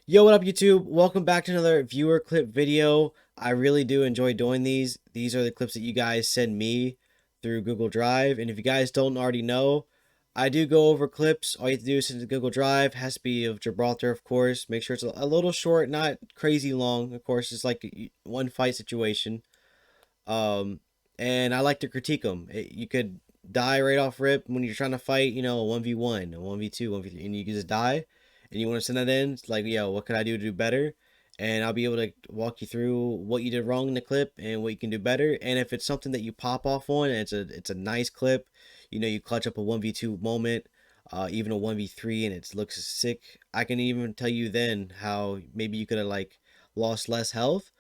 Yo, what up, YouTube? Welcome back to another viewer clip video. I really do enjoy doing these. These are the clips that you guys send me through Google Drive. And if you guys don't already know, I do go over clips. All you have to do is send it to Google Drive. Has to be of Gibraltar, of course. Make sure it's a little short, not crazy long. Of course, it's like one fight situation. Um, and I like to critique them. You could die right off rip when you're trying to fight, a 1v1, a 1v2, 1v3, and you can just die. And you want to send that in, it's like, yo, what could I do to do better? And I'll be able to walk you through what you did wrong in the clip and what you can do better. And if it's something that you pop off on, and it's a nice clip, you clutch up a 1v2 moment, even a 1v3, and it looks sick. I can even tell you then how maybe you could have like lost less health,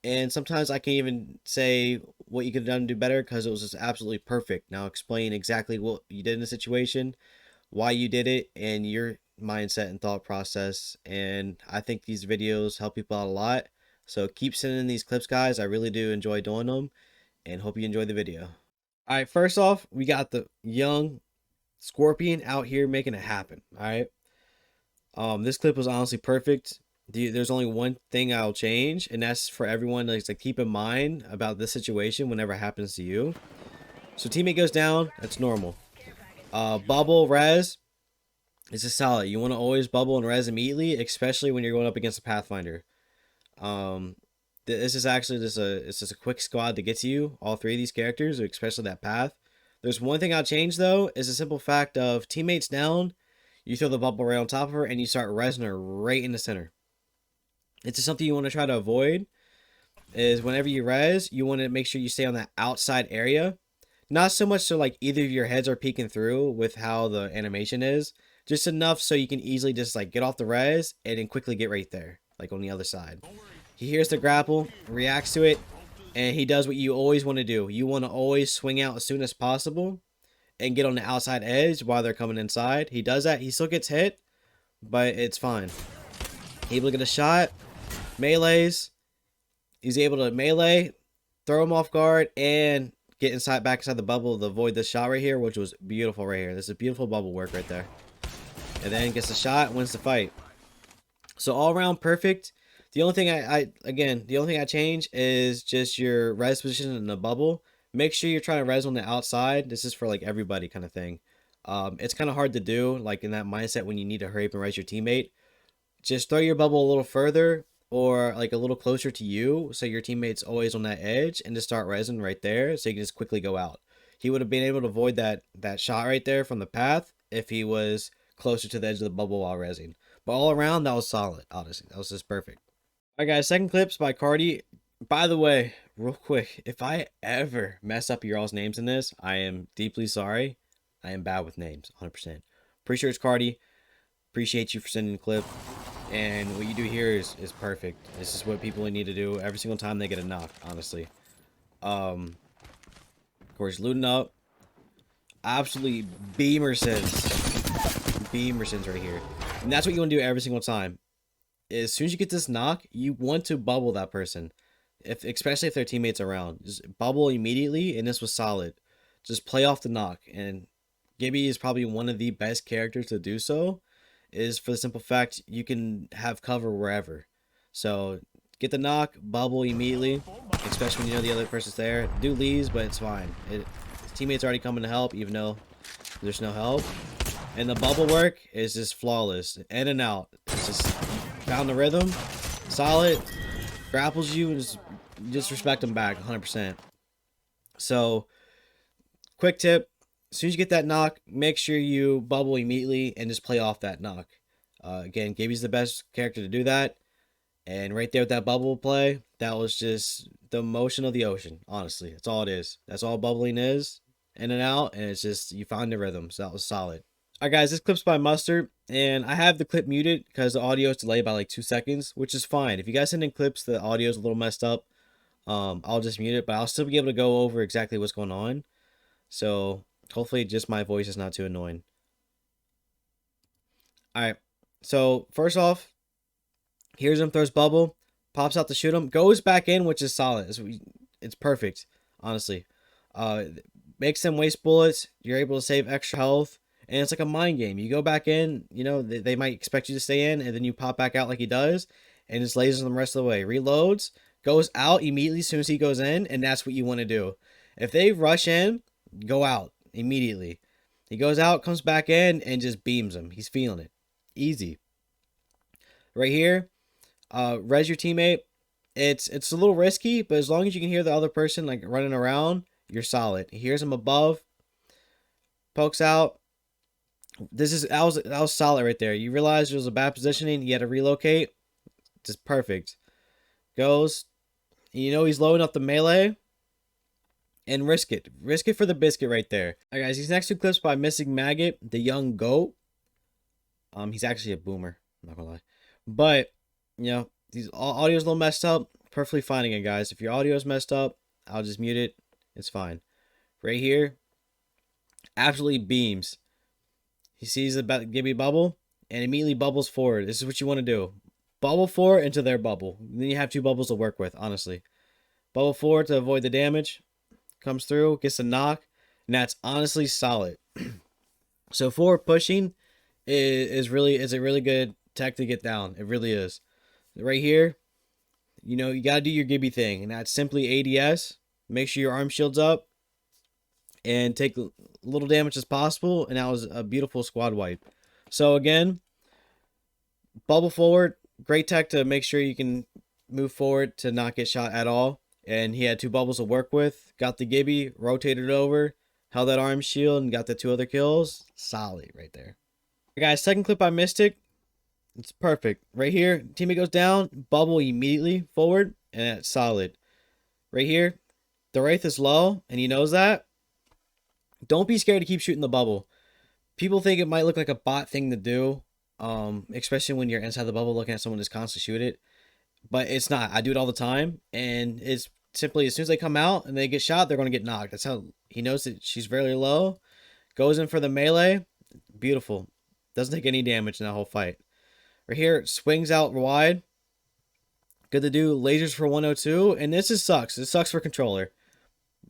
and sometimes I can even say what you could have done to do better because it was just absolutely perfect. Now explain exactly what you did in the situation, why you did it, and your mindset and thought process. And I think these videos help people out a lot. So keep sending these clips, guys. I really do enjoy doing them, and hope you enjoy the video. All right, first off, we got the young Scorpion out here making it happen. All right. This clip was honestly perfect. There's only one thing I'll change, and that's for everyone to keep in mind about this situation whenever it happens to you. So teammate goes down, that's normal. Bubble, res, this is solid. You want to always bubble and res immediately, especially when you're going up against a Pathfinder. This is actually just a quick squad that gets you, all three of these characters, especially that Path. There's one thing I'll change though, is the simple fact of teammates down, you throw the bubble right on top of her, and you start resing her right in the center. It's just something you want to try to avoid, is whenever you res, you want to make sure you stay on that outside area. Not so much so like either of your heads are peeking through with how the animation is, just enough so you can easily just like get off the res and then quickly get right there, like on the other side. He hears the grapple, reacts to it, and he does what you always want to do. You want to always swing out as soon as possible and get on the outside edge while they're coming inside. He does that. He still gets hit, but it's fine. Able to get a shot. Melees. He's able to melee, throw him off guard, and get back inside the bubble to avoid this shot right here, which was beautiful right here. This is beautiful bubble work right there. And then gets the shot, wins the fight. So all around perfect. The only thing the only thing I change is just your res position in the bubble. Make sure you're trying to res on the outside. This is for like everybody kind of thing. It's kind of hard to do, like in that mindset when you need to hurry up and res your teammate. Just throw your bubble a little further or like a little closer to you so your teammate's always on that edge, and just start resing right there so you can just quickly go out. He would have been able to avoid that shot right there from the Path if he was closer to the edge of the bubble while resing. But all around, that was solid, honestly. That was just perfect. All right, guys, second clip's by Cardi. By the way, real quick, if I ever mess up your all's names in this, I am deeply sorry. I am bad with names, 100%. Pretty sure it's Cardi. Appreciate you for sending the clip. And what you do here is perfect. This is what people need to do every single time they get a knock, honestly. Of course, looting up. Absolutely Beamersons. Beamersons right here. And that's what you want to do every single time. As soon as you get this knock, you want to bubble that person. Especially if their teammates around. Just bubble immediately, and this was solid. Just play off the knock. And Gibby is probably one of the best characters to do so, is for the simple fact you can have cover wherever. So get the knock, bubble immediately, especially when you know the other person's there. Do leaves, but it's fine. His teammates already coming to help, even though there's no help. And the bubble work is just flawless. In and out. It's just found the rhythm. Solid. Grapples you and just respect them back 100%. So quick tip. As soon as you get that knock, make sure you bubble immediately and just play off that knock. Again, Gibby's the best character to do that. And right there with that bubble play, that was just the motion of the ocean, honestly. That's all it is. That's all bubbling is. In and out, and it's just, you found the rhythm. So that was solid. Alright guys, this clip's by Mustard, and I have the clip muted because the audio is delayed by like 2 seconds, which is fine. If you guys send in clips, the audio is a little messed up, I'll just mute it, but I'll still be able to go over exactly what's going on. So hopefully just my voice is not too annoying. Alright, so first off, here's him, throws bubble, pops out to shoot him, goes back in, which is solid. It's perfect, honestly. Makes them waste bullets. You're able to save extra health, And it's like a mind game. You go back in, you know, they might expect you to stay in, and then you pop back out like he does, and just lasers them the rest of the way. Reloads, goes out immediately as soon as he goes in, and that's what you want to do. If they rush in, go out immediately. He goes out, comes back in, and just beams him. He's feeling it. Easy. Right here, res your teammate. It's a little risky, but as long as you can hear the other person like running around, you're solid. He hears him above, pokes out. That was solid right there. You realize it was a bad positioning. You had to relocate. Just perfect. Goes. You know he's loading up the melee. And risk it. Risk it for the biscuit right there. Alright guys, these next two clips by Missing Maggot, the young goat. He's actually a boomer. I'm not gonna lie. But, you know, these audio's a little messed up. Perfectly fine again, guys. If your audio is messed up, I'll just mute it. It's fine. Right here, absolutely beams. He sees the Gibby bubble and immediately bubbles forward. This is what you want to do. Bubble forward into their bubble. Then you have two bubbles to work with, honestly. Bubble forward to avoid the damage. Comes through, gets a knock, and that's honestly solid. So forward pushing is a really good tech to get down. It really is. Right here, you know, you got to do your Gibby thing, and that's simply ADS. Make sure your arm shield's up and take little damage as possible, and that was a beautiful squad wipe. So again, bubble forward, great tech to make sure you can move forward to not get shot at all. And he had two bubbles to work with. Got the Gibby, rotated over, held that arm shield, and got the two other kills. Solid right there. Guys, second clip by Mystic. It's perfect. Right here, teammate goes down, bubble immediately forward, and it's solid. Right here, the Wraith is low, and he knows that. Don't be scared to keep shooting the bubble. People think it might look like a bot thing to do, especially when you're inside the bubble looking at someone just constantly shoot it. But it's not. I do it all the time, and it's simply as soon as they come out and they get shot, they're going to get knocked. That's how he knows that she's very low. Goes in for the melee. Beautiful. Doesn't take any damage in that whole fight. Right here, swings out wide. Good to do. Lasers for 102, and this sucks. This sucks for controller.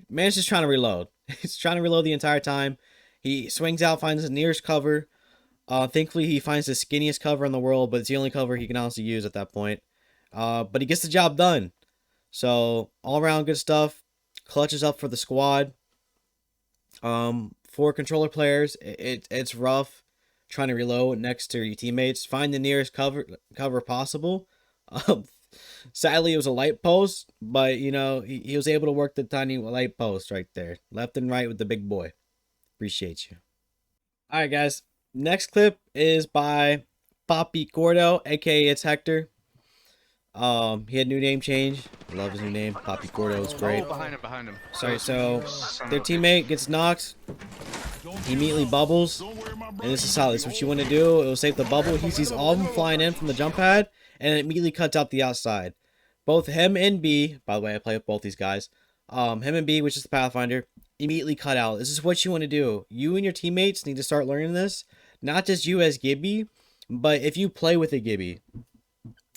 Man's just trying to reload. He's trying to reload the entire time. He swings out, finds the nearest cover. Thankfully, he finds the skinniest cover in the world, but it's the only cover he can honestly use at that point. But he gets the job done. So, all around good stuff. Clutches up for the squad. For controller players, it's rough trying to reload next to your teammates. Find the nearest cover possible. Sadly, it was a light post, but, you know, he was able to work the tiny light post right there. Left and right with the big boy. Appreciate you. Alright, guys. Next clip is by Papi Gordo, aka it's Hector. He had new name change. I love his new name. Papi Gordo is great. Behind him. Sorry, so their teammate gets knocked. He immediately bubbles. And this is solid. This is what you want to do. It will save the bubble. He sees all of them flying in from the jump pad. And it immediately cuts out the outside. Both him and B, by the way, I play with both these guys. Him and B, which is the Pathfinder, immediately cut out. This is what you want to do. You and your teammates need to start learning this. Not just you as Gibby, but if you play with a Gibby.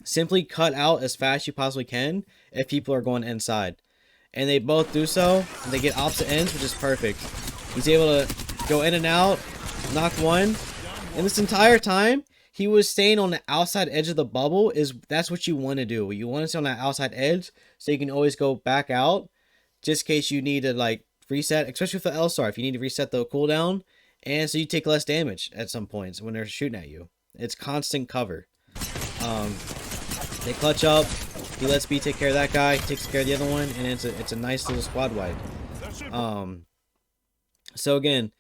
Simply cut out as fast as you possibly can if people are going inside. And they both do so. And they get opposite ends, which is perfect. He's able to go in and out, knock one. And this entire time, he was staying on the outside edge of the bubble. That's what you want to do. You want to stay on that outside edge so you can always go back out. Just in case you need to like reset, especially with the L-Star, if you need to reset the cooldown. And so you take less damage at some points when they're shooting at you. It's constant cover. They clutch up. He lets B take care of that guy. He takes care of the other one, and it's a nice little squad wipe. So again,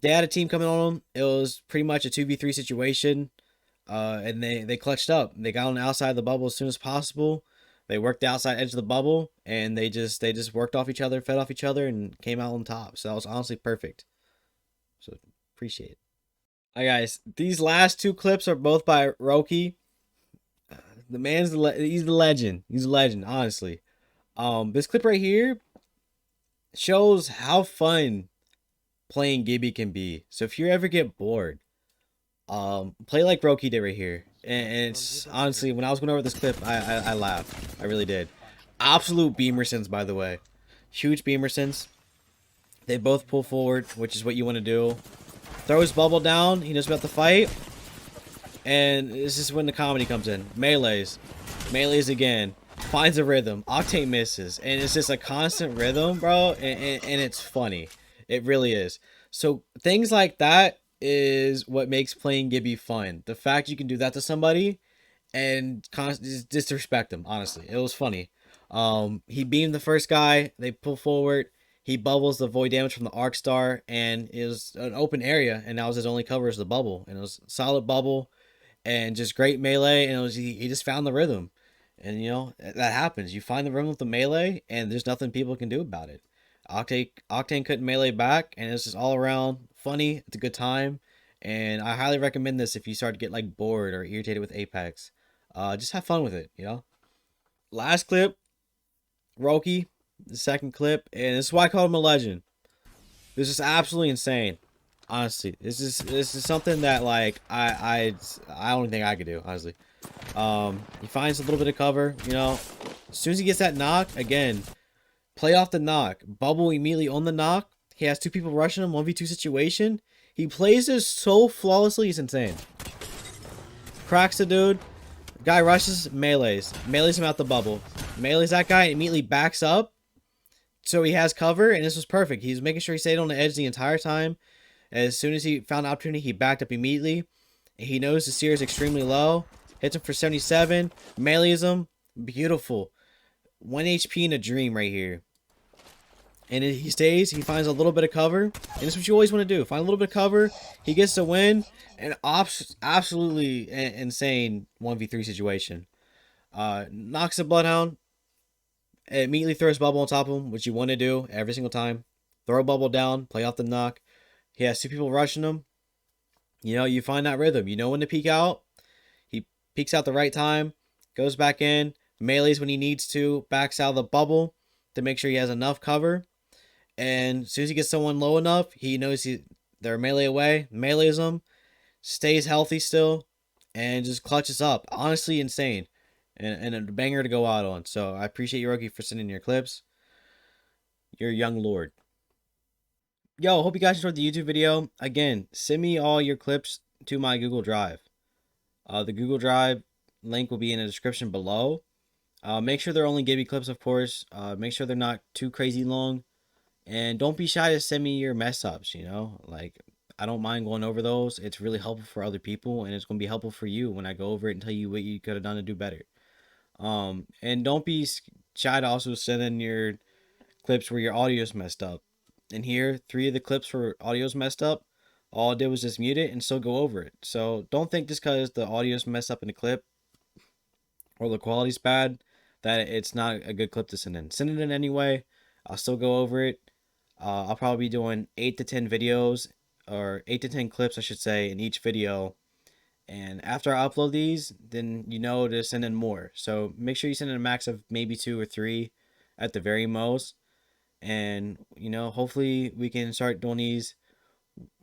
they had a team coming on them. It was pretty much a 2v3 situation, and they clutched up. They got on the outside of the bubble as soon as possible. They worked the outside edge of the bubble, and they just worked off each other, fed off each other, and came out on top. So that was honestly perfect. So appreciate it. Alright guys, these last two clips are both by Roki. The man's he's the legend. He's a legend, honestly. This clip right here shows how fun playing Gibby can be. So if you ever get bored, play like Roki did right here. And it's honestly, when I was going over this clip, I laughed. I really did. Absolute Beamersons, by the way. Huge Beamersons. They both pull forward, which is what you want to do. Throws bubble down. He knows about the fight. And this is when the comedy comes in. Melees. Melees again. Finds a rhythm. Octane misses. And it's just a constant rhythm, bro. And it's funny. It really is. So things like that is what makes playing Gibby fun. The fact you can do that to somebody and just disrespect him, honestly. It was funny. He beamed the first guy. They pull forward. He bubbles the void damage from the arc star. And it was an open area. And that was his only cover is the bubble. And it was solid bubble and just great melee, and it was he just found the rhythm. And you know that happens. You find the rhythm with the melee, and there's nothing people can do about it. Octane couldn't melee back, and it's just all around funny. It's a good time, and I highly recommend this if you start to get like bored or irritated with Apex. Just have fun with it, you know. Last clip, Roki, the second clip, and this is why I call him a legend. This is absolutely insane. Honestly, this is something that like I don't think I could do, honestly. He finds a little bit of cover, you know. As soon as he gets that knock, again, play off the knock. Bubble immediately on the knock. He has two people rushing him, 1v2 situation. He plays this so flawlessly, it's insane. Cracks the dude. Guy rushes, melees him out the bubble. Melees that guy, immediately backs up. So he has cover, and this was perfect. He was making sure he stayed on the edge the entire time. As soon as he found an opportunity, he backed up immediately. He knows the seer is extremely low. Hits him for 77. Melees him. Beautiful. 1 HP in a dream right here. And he stays. He finds a little bit of cover. And that's what you always want to do. Find a little bit of cover. He gets the win. And absolutely insane 1v3 situation. Knocks the Bloodhound. Immediately throws bubble on top of him, which you want to do every single time. Throw bubble down. Play off the knock. He has two people rushing him. You know, you find that rhythm. You know when to peek out. He peeks out the right time. Goes back in. Melees when he needs to. Backs out of the bubble to make sure he has enough cover. And as soon as he gets someone low enough, he knows they're melee away. Melees them. Stays healthy still. And just clutches up. Honestly insane. And a banger to go out on. So I appreciate you, Roki, for sending your clips. You're a young lord. Yo, hope you guys enjoyed the YouTube video. Again, send me all your clips to my Google Drive. The Google Drive link will be in the description below. Make sure they're only Gibby clips, of course. Make sure they're not too crazy long. And don't be shy to send me your mess ups, you know? Like, I don't mind going over those. It's really helpful for other people, and it's going to be helpful for you when I go over it and tell you what you could have done to do better. And don't be shy to also send in your clips where your audio's messed up. And here, 3 of the clips where audio's messed up. All I did was just mute it and still go over it. So don't think just because the audio's messed up in the clip or the quality's bad that it's not a good clip to send in. Send it in anyway. I'll still go over it. I'll probably be doing 8 to 10 videos, or 8 to 10 clips, I should say, in each video. And after I upload these, then you know to send in more. So make sure you send in a max of maybe 2 or 3 at the very most. And, you know, hopefully we can start doing these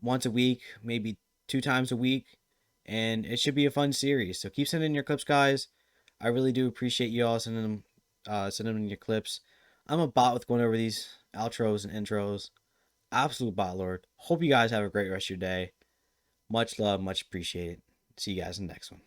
once a week, maybe 2 times a week. And it should be a fun series. So keep sending your clips, guys. I really do appreciate you all sending them your clips. I'm a bot with going over these outros and intros. Absolute bot lord. Hope you guys have a great rest of your day. Much love, much appreciated. See you guys in the next one.